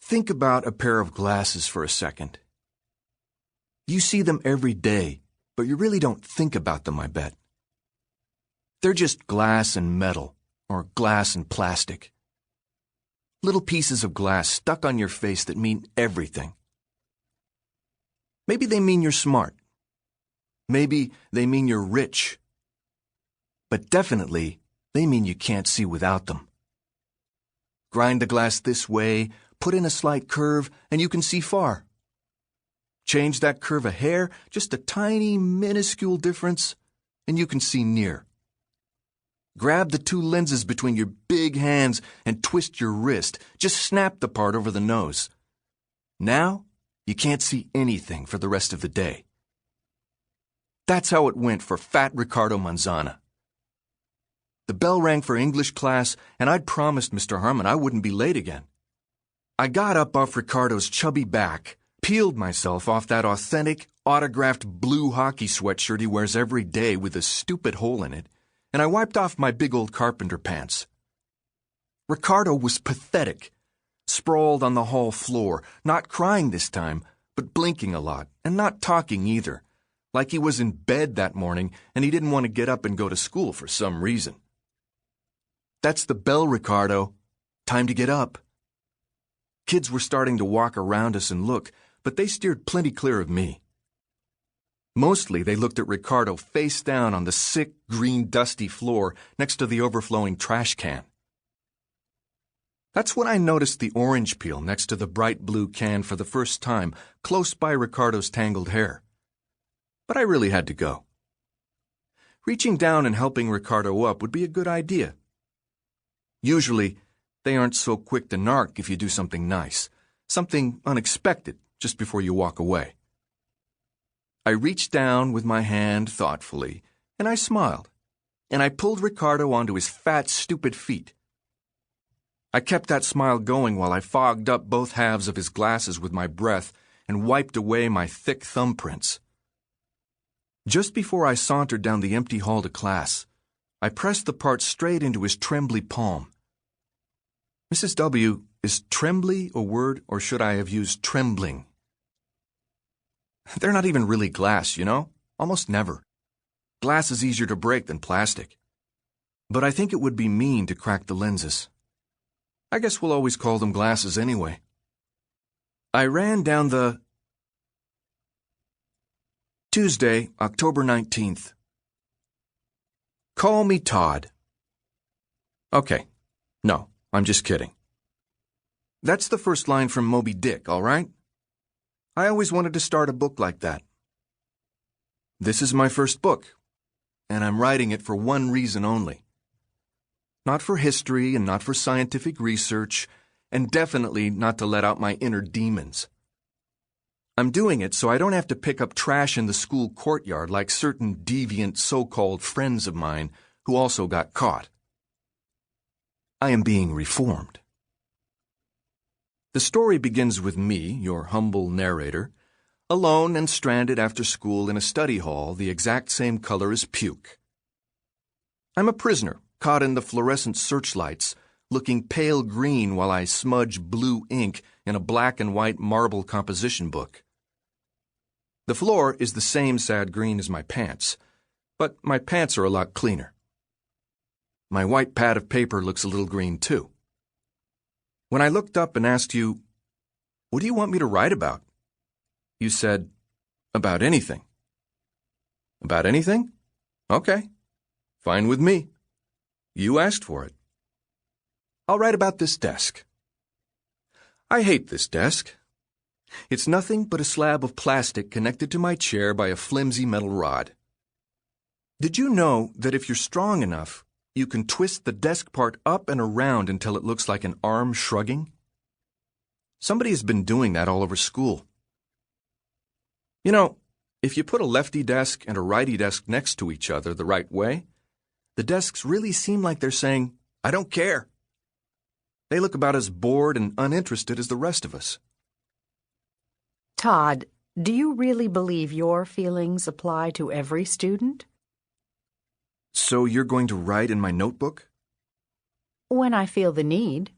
Think about a pair of glasses for a second. You see them every day, but you really don't think about them, I bet. They're just glass and metal, or glass and plastic. Little pieces of glass stuck on your face that mean everything. Maybe they mean you're smart. Maybe they mean you're rich. But definitely, they mean you can't see without them. Grind the glass this way, put in a slight curve, and you can see far. Change that curve a hair, just a tiny, minuscule difference, and you can see near. Grab the two lenses between your big hands and twist your wrist. Just snap the part over the nose. Now, you can't see anything for the rest of the day. That's how it went for fat Ricardo Manzana. The bell rang for English class, and I'd promised Mr. Harmon I wouldn't be late again. I got up off Ricardo's chubby back, peeled myself off that authentic, autographed blue hockey sweatshirt he wears every day with a stupid hole in it, and I wiped off my big old carpenter pants. Ricardo was pathetic, sprawled on the hall floor, not crying this time, but blinking a lot, and not talking either, like he was in bed that morning and he didn't want to get up and go to school for some reason. That's the bell, Ricardo. Time to get up. Kids were starting to walk around us and look, but they steered plenty clear of me. Mostly they looked at Ricardo face down on the sick, green, dusty floor next to the overflowing trash can. That's when I noticed the orange peel next to the bright blue can for the first time, close by Ricardo's tangled hair. But I really had to go. Reaching down and helping Ricardo up would be a good idea. Usually, they aren't so quick to narc if you do something nice, something unexpected just before you walk away. I reached down with my hand thoughtfully, and I smiled, and I pulled Ricardo onto his fat, stupid feet. I kept that smile going while I fogged up both halves of his glasses with my breath and wiped away my thick thumbprints. Just before I sauntered down the empty hall to class, I pressed the part straight into his trembly palm. Mrs. W., is trembly a word, or should I have used trembling? They're not even really glass, you know? Almost never. Glass is easier to break than plastic. But I think it would be mean to crack the lenses. I guess we'll always call them glasses anyway. I ran down the... Tuesday, October 19th. Call me Tod. Okay. No, I'm just kidding. That's the first line from Moby Dick, all right? I always wanted to start a book like that. This is my first book, and I'm writing it for one reason only. Not for history and not for scientific research, and definitely not to let out my inner demons. I'm doing it so I don't have to pick up trash in the school courtyard like certain deviant so-called friends of mine who also got caught. I am being reformed. The story begins with me, your humble narrator, alone and stranded after school in a study hall the exact same color as puke. I'm a prisoner, caught in the fluorescent searchlights, looking pale green while I smudge blue ink in a black and white marble composition book. The floor is the same sad green as my pants, but my pants are a lot cleaner. My white pad of paper looks a little green too. When I looked up and asked you, "What do you want me to write about?" you said, "About anything." About anything? Okay. Fine with me. You asked for it. I'll write about this desk. I hate this desk. It's nothing but a slab of plastic connected to my chair by a flimsy metal rod. Did you know that if you're strong enough, you can twist the desk part up and around until it looks like an arm shrugging? Somebody has been doing that all over school. You know, if you put a lefty desk and a righty desk next to each other the right way, the desks really seem like they're saying, "I don't care." They look about as bored and uninterested as the rest of us. Tod, do you really believe your feelings apply to every student? So you're going to write in my notebook? When I feel the need.